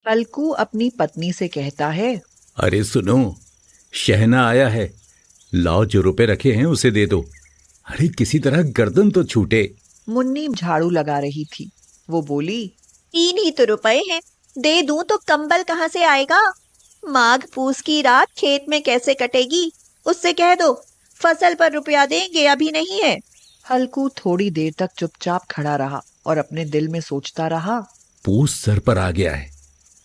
हल्कू अपनी पत्नी से कहता है। अरे सुनो, शहना आया है, लाओ जो रुपए रखे हैं उसे दे दो। अरे किसी तरह गर्दन तो छूटे। मुन्नी झाड़ू लगा रही थी। वो बोली, 3 ही तो रुपए हैं, दे दूं तो कंबल कहाँ से आएगा। माघ पूस की रात खेत में कैसे कटेगी, उससे कह दो फसल पर रुपया देंगे, अभी नहीं है। हल्कू थोड़ी देर तक चुपचाप खड़ा रहा और अपने दिल में सोचता रहा। पूस सर पर आ गया है।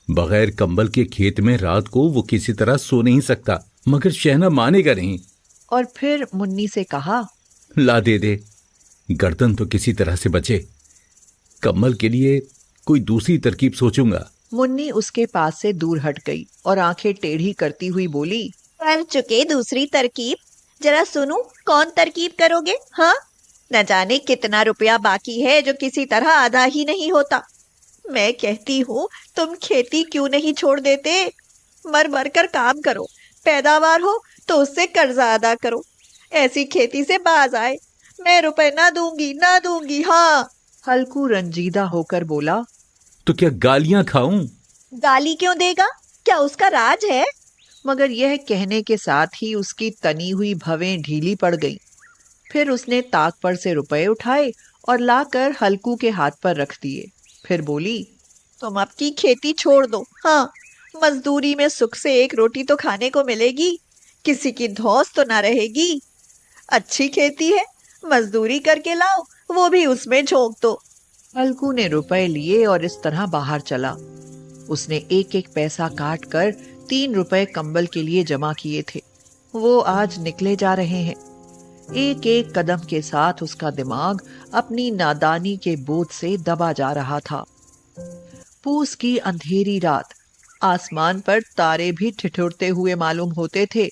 बगैर कंबल के खेत में रात को वो किसी तरह सो नहीं सकता, मगर शहना मानेगा नहीं। और फिर मुन्नी से कहा, ला दे दे, गर्दन तो किसी तरह से बचे। कंबल के लिए कोई दूसरी तरकीब सोचूंगा। मुन्नी उसके पास से दूर हट गई और आंखें टेढ़ी करती हुई बोली, कर चुके दूसरी तरकीब, जरा सुनूं कौन तरकीब करोगे। हाँ, न जाने कितना रुपया बाकी है जो किसी तरह आधा ही नहीं होता। मैं कहती हूँ तुम खेती क्यों नहीं छोड़ देते, मर मर कर काम करो, पैदावार हो तो उससे कर्जा अदा करो, ऐसी खेती से बाज आए। मैं रुपए ना दूंगी, ना दूंगी। हाँ। हल्कू रंजीदा होकर बोला, तो क्या गालियां खाऊं? गाली क्यों देगा, क्या उसका राज है। मगर यह कहने के साथ ही उसकी तनी हुई भवें ढीली पड़ गईं। फिर उसने ताक पर से रुपए उठाए और लाकर हल्कू के हाथ पर रख दिए। फिर बोली, तुम अब की खेती छोड़ दो। हाँ, मजदूरी में सुख से एक रोटी तो खाने को मिलेगी, किसी की धौंस तो ना रहेगी। अच्छी खेती है, मजदूरी करके लाओ, वो भी उसमें झोंक दो। हल्कू ने रुपए लिए और इस तरह बाहर चला। उसने एक एक पैसा काट कर 3 रुपए कंबल के लिए जमा किए थे। वो आज निकले जा रहे हैं। एक एक कदम के साथ उसका दिमाग अपनी नादानी के बोझ से दबा जा रहा था। पूस की अंधेरी रात, आसमान पर तारे भी ठिठुरते हुए मालूम होते थे।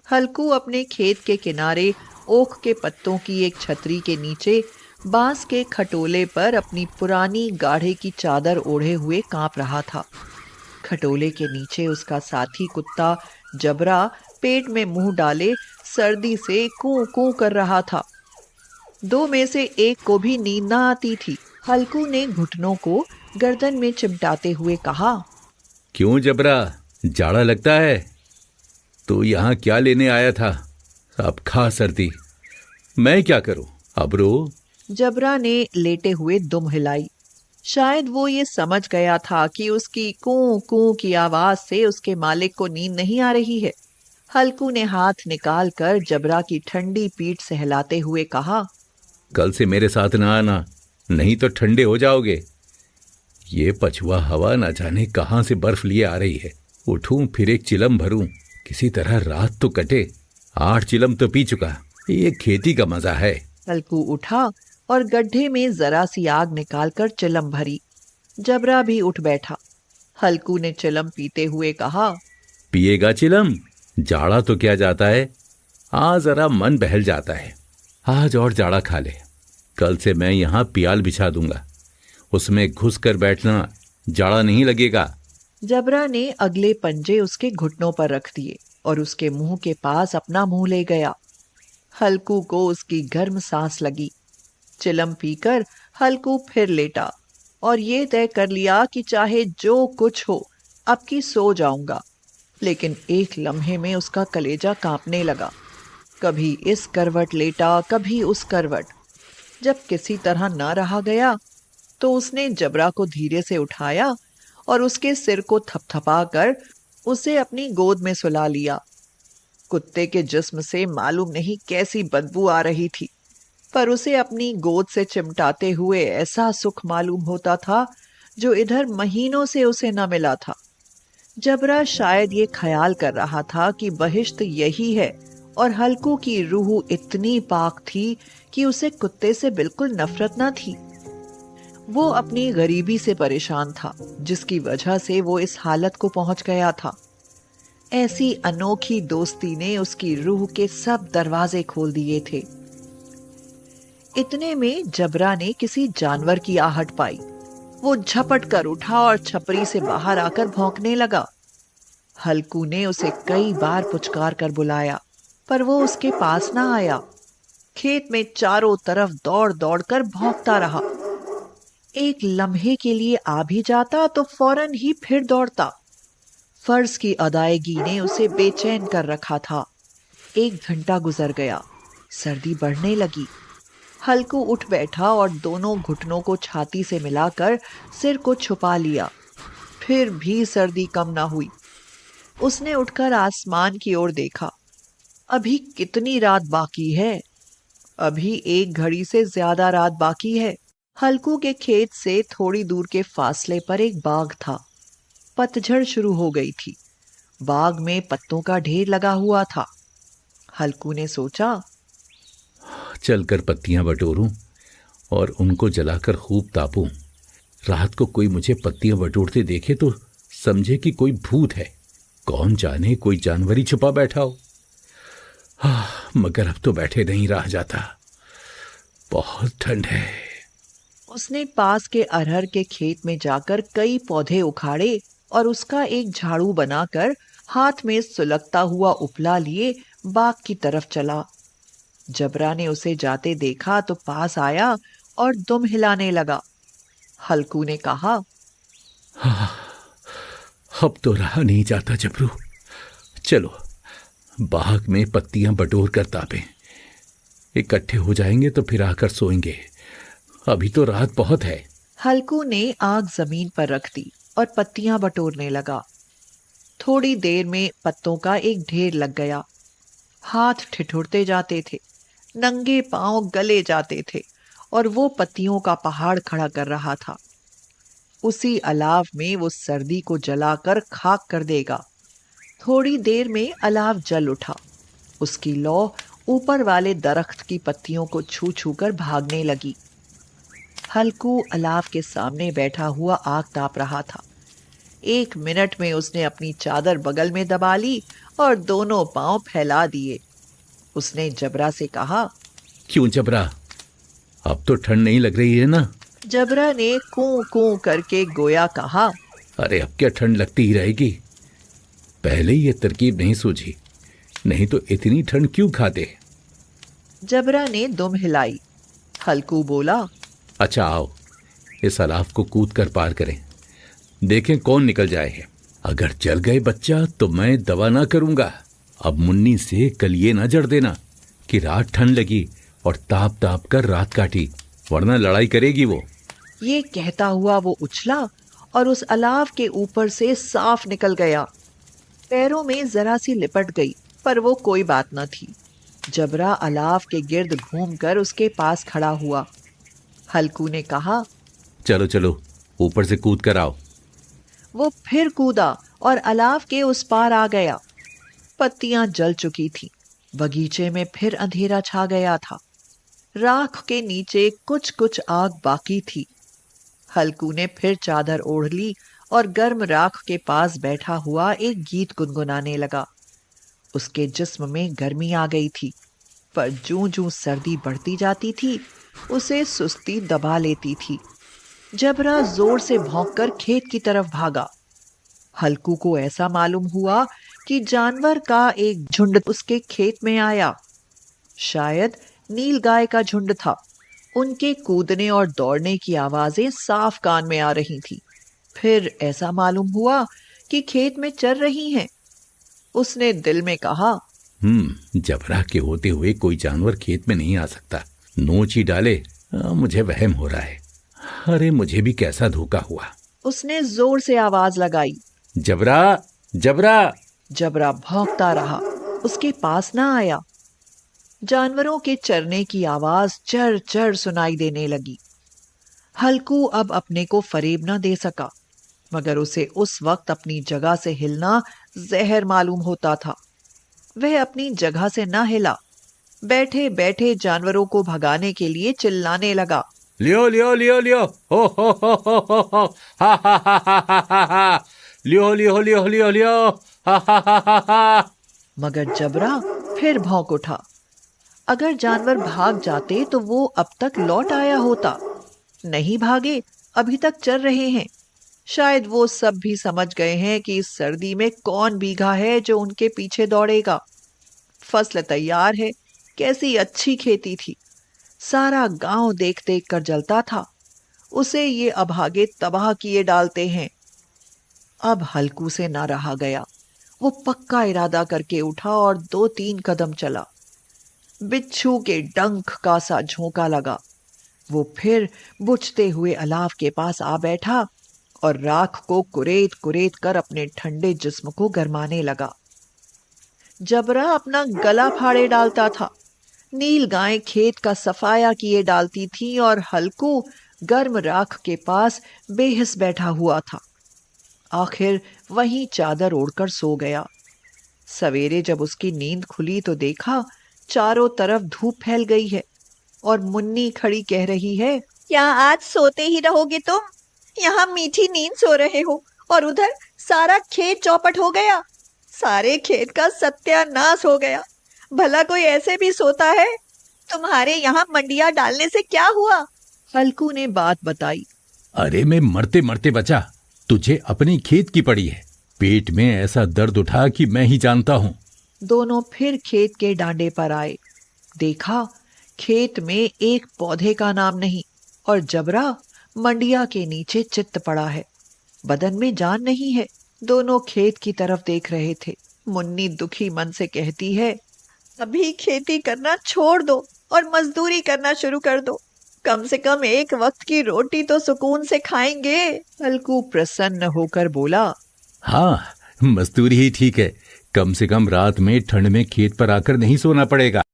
हल्कू अपने खेत के किनारे ओक के पत्तों की एक छतरी के नीचे बांस के खटोले पर अपनी पुरानी गाढ़े की चादर ओढ़े हुए कांप रहा था। खटोले के नीचे उसका साथी कुत्ता जबरा पेट में मुंह डाले सर्दी से कूं कूं कर रहा था। दो में से एक को भी नींद न आती थी। हल्कू ने घुटनों को गर्दन में चिमटाते हुए कहा, क्यों जबरा, जाड़ा लगता है? तो यहाँ क्या लेने आया था? अब खा सर्दी, मैं क्या करूं? अब रो। जबरा ने लेटे हुए दुम हिलाई। शायद वो ये समझ गया था कि उसकी कूं कूं की आवाज से उसके मालिक को नींद नहीं आ रही है। हल्कू ने हाथ निकाल कर जबरा की ठंडी पीठ सहलाते हुए कहा, कल से मेरे साथ ना आना, नहीं तो ठंडे हो जाओगे। ये पछुआ हवा ना जाने कहां से बर्फ लिए आ रही है। उठूं फिर एक चिलम भरूं, किसी तरह रात तो कटे। 8 चिलम तो पी चुका, ये खेती का मजा है। हल्कू उठा और गड्ढे में जरा सी आग निकालकर चिलम भरी। जबरा भी उठ बैठा। हल्कू ने चिलम पीते हुए कहा, पिएगा चिलम? जाड़ा तो क्या जाता है, आज जरा मन बहल जाता है। आज और जाड़ा खा ले। कल से मैं यहाँ पियाल बिछा दूंगा, उसमें घुस कर बैठना, जाड़ा नहीं लगेगा। जबरा ने अगले पंजे उसके घुटनों पर रख दिए और उसके मुंह के पास अपना मुंह ले गया। हल्कू को उसकी गर्म सांस लगी। चिलम पीकर हल्कू फिर लेटा और ये तय कर लिया कि चाहे जो कुछ हो, अब की सो जाऊंगा। लेकिन एक लम्हे में उसका कलेजा कांपने लगा। कभी इस करवट लेटा, कभी उस करवट। जब किसी तरह ना रहा गया तो उसने जबरा को धीरे से उठाया और उसके सिर को थपथपाकर उसे अपनी गोद में सुला लिया। कुत्ते के जिस्म से मालूम नहीं कैसी बदबू आ रही थी, पर उसे अपनी गोद से चिमटाते हुए ऐसा सुख मालूम होता था जो इधर महीनों से उसे न मिला था। जबरा शायद ये ख्याल कर रहा था कि बहिश्त यही है, और हल्कू की रूह इतनी पाक थी कि उसे कुत्ते से बिल्कुल नफरत न थी। वो अपनी गरीबी से परेशान था, जिसकी वजह से वो इस हालत को पहुंच गया था। ऐसी अनोखी दोस्ती ने उसकी रूह के सब दरवाजे खोल दिए थे। इतने में जबरा ने किसी जानवर की आहट पाई। वो झपट कर उठा और छपरी से बाहर आकर भौंकने लगा। हल्कू ने उसे कई बार पुचकार कर बुलाया, पर वो उसके पास ना आया। खेत में चारों तरफ दौड़ दौड़ कर भौंकता रहा। एक लम्हे के लिए आ भी जाता तो फौरन ही फिर दौड़ता। फर्ज की अदायगी ने उसे बेचैन कर रखा था। 1 घंटा गुजर गया। सर्दी बढ़ने लगी। हल्कू उठ बैठा और दोनों घुटनों को छाती से मिलाकर सिर को छुपा लिया। फिर भी सर्दी कम ना हुई। उसने उठकर आसमान की ओर देखा। अभी कितनी रात बाकी है? अभी 1 घड़ी से ज्यादा रात बाकी है। हल्कू के खेत से थोड़ी दूर के फासले पर एक बाग था। पतझड़ शुरू हो गई थी। बाग में पत्तों का ढेर लगा हुआ था। हल्कू ने सोचा, चलकर पत्तियां बटोरूं और उनको जलाकर खूब तापूं। रात को कोई मुझे पत्तियां बटोरते देखे तो समझे कि कोई भूत है। कौन जाने कोई जानवर ही छुपा बैठा हो। मगर अब तो बैठे नहीं रहा जाता। बहुत ठंड है। उसने पास के अरहर के खेत में जाकर कई पौधे उखाड़े और उसका एक झाड़ू बनाकर हाथ में सुलगता हुआ उपला लिए बाग की तरफ चला। जबरा ने उसे जाते देखा तो पास आया और दुम हिलाने लगा। हल्कू ने कहा, अब तो रहा नहीं जाता जबरू। चलो बाग में पत्तियां बटोर कर तापें। इकट्ठे हो जाएंगे तो फिर आकर सोएंगे। अभी तो रात बहुत है। हल्कू ने आग जमीन पर रख दी और पत्तियां बटोरने लगा। थोड़ी देर में पत्तों का एक ढेर लग गया। हाथ ठिठुरते जाते थे, नंगे पांव गले जाते थे और वो पत्तियों का पहाड़ खड़ा कर रहा था। उसी अलाव में वो सर्दी को जलाकर खाक कर देगा। थोड़ी देर में अलाव जल उठा। उसकी लौ ऊपर वाले दरख्त की पत्तियों को छू छू कर भागने लगी। हल्कू अलाव के सामने बैठा हुआ आग ताप रहा था। 1 मिनट में उसने अपनी चादर बगल में दबा ली और दोनों पांव फैला दिए। उसने जबरा से कहा, क्यों जबरा, अब तो ठंड नहीं लग रही है ना? जबरा ने कूं कूं करके गोया कहा, अरे अब क्या ठंड लगती ही रहेगी। पहले ही ये तरकीब नहीं सूझी, नहीं तो इतनी ठंड क्यों खाते। जबरा ने दुम हिलाई। हल्कू बोला, अच्छा आओ इस अलाव को कूद कर पार करें, देखें कौन निकल जाए है। अगर जल गए बच्चा तो मैं दवा ना करूंगा। अब मुन्नी से कल ये ना जड़ देना कि रात ठंड लगी और ताप ताप कर रात काटी, वरना लड़ाई करेगी वो। ये कहता हुआ वो उछला और उस अलाव के ऊपर से साफ निकल गया। पैरों में जरा सी लिपट गई, पर वो कोई बात न थी। जबरा अलाव के गिर्द घूमकर उसके पास खड़ा हुआ। हल्कू ने कहा, चलो चलो ऊपर से कूद कर आओ। वो फिर कूदा और अलाव के उस पार आ गया। पत्तियां जल चुकी थीं। बगीचे में फिर अंधेरा छा गया था। राख के नीचे कुछ कुछ आग बाकी थी। हल्कू ने फिर चादर ओढ़ ली और गर्म राख के पास बैठा हुआ एक गीत गुनगुनाने लगा। उसके जिस्म में गर्मी आ गई थी, पर जूं जूं सर्दी बढ़ती जाती थी उसे सुस्ती दबा लेती थी। जबरा जोर से भौंककर खेत की तरफ भागा। हल्कू को ऐसा मालूम हुआ कि जानवर का एक झुंड उसके खेत में आया। शायद नील गाय का झुंड था। उनके कूदने और दौड़ने की आवाजें साफ कान में आ रही थी। फिर ऐसा मालूम हुआ कि खेत में चर रही हैं। उसने दिल में कहा, जबरा के होते हुए कोई जानवर खेत में नहीं आ सकता। नोच ही डाले, मुझे वहम हो रहा है। अरे मुझे भी कैसा धोखा हुआ। उसने जोर से आवाज लगाई, जबरा जबरा। जबरा भौंकता रहा, उसके पास ना आया। जानवरों के चरने की आवाज चर चर सुनाई देने लगी। हल्कू अब अपने को फरेब न दे सका, मगर उसे उस वक्त अपनी जगह से हिलना जहर मालूम होता था। वह अपनी जगह से न हिला। बैठे बैठे जानवरों को भगाने के लिए चिल्लाने लगा, लियो लियो लियो लियो, हो हा हा हा हा हा हा, लियो लियो लियो लियो लियो, हा हा हा हा हा। मगर जबरा फिर भौंक उठा। अगर जानवर भाग जाते तो वो अब तक लौट आया होता। नहीं भागे, अभी तक चल रहे हैं। शायद वो सब भी समझ गए हैं कि इस सर्दी में कौन बीघा है जो उनके पीछे दौड़ेगा। फसल तैयार है, कैसी अच्छी खेती थी। सारा गांव देख देख कर जलता था। उसे ये अभागे तबाह किए डालते हैं। अब हल्कू से ना रहा गया। वो पक्का इरादा करके उठा और 2-3 कदम चला। बिच्छू के डंक का सा झोंका लगा। वो फिर बुझते हुए अलाव के पास आ बैठा और राख को कुरेद कुरेद कर अपने ठंडे जिस्म को गरमाने लगा। जबरा अपना गला फाड़े डालता था। नील गाय खेत का सफाया किए डालती थी और हल्कू गर्म राख के पास बेहिस बैठा हुआ था। आखिर वहीं चादर ओढ़कर सो गया। सवेरे जब उसकी नींद खुली तो देखा चारों तरफ धूप फैल गई है और मुन्नी खड़ी कह रही है, क्या आज सोते ही रहोगे तुम? यहाँ मीठी नींद सो रहे हो और उधर सारा खेत चौपट हो गया। सारे खेत का सत्यानाश हो गया। भला कोई ऐसे भी सोता है? तुम्हारे यहाँ मंडिया डालने से क्या हुआ? हल्कू ने बात बताई। अरे मैं मरते मरते बचा, तुझे अपनी खेत की पड़ी है। पेट में ऐसा दर्द उठा कि मैं ही जानता हूँ। दोनों फिर खेत के डांडे पर आए। देखा खेत में एक पौधे का नाम नहीं और जबरा मंडिया के नीचे चित्त पड़ा है। बदन में जान नहीं है। दोनों खेत की तरफ देख रहे थे। मुन्नी दुखी मन से कहती है, अभी खेती करना छोड़ दो और मजदूरी करना शुरू कर दो। कम से कम एक वक्त की रोटी तो सुकून से खाएंगे। हल्कू प्रसन्न होकर बोला, हाँ, मजदूरी ही ठीक है। कम से कम रात में ठंड में खेत पर आकर नहीं सोना पड़ेगा।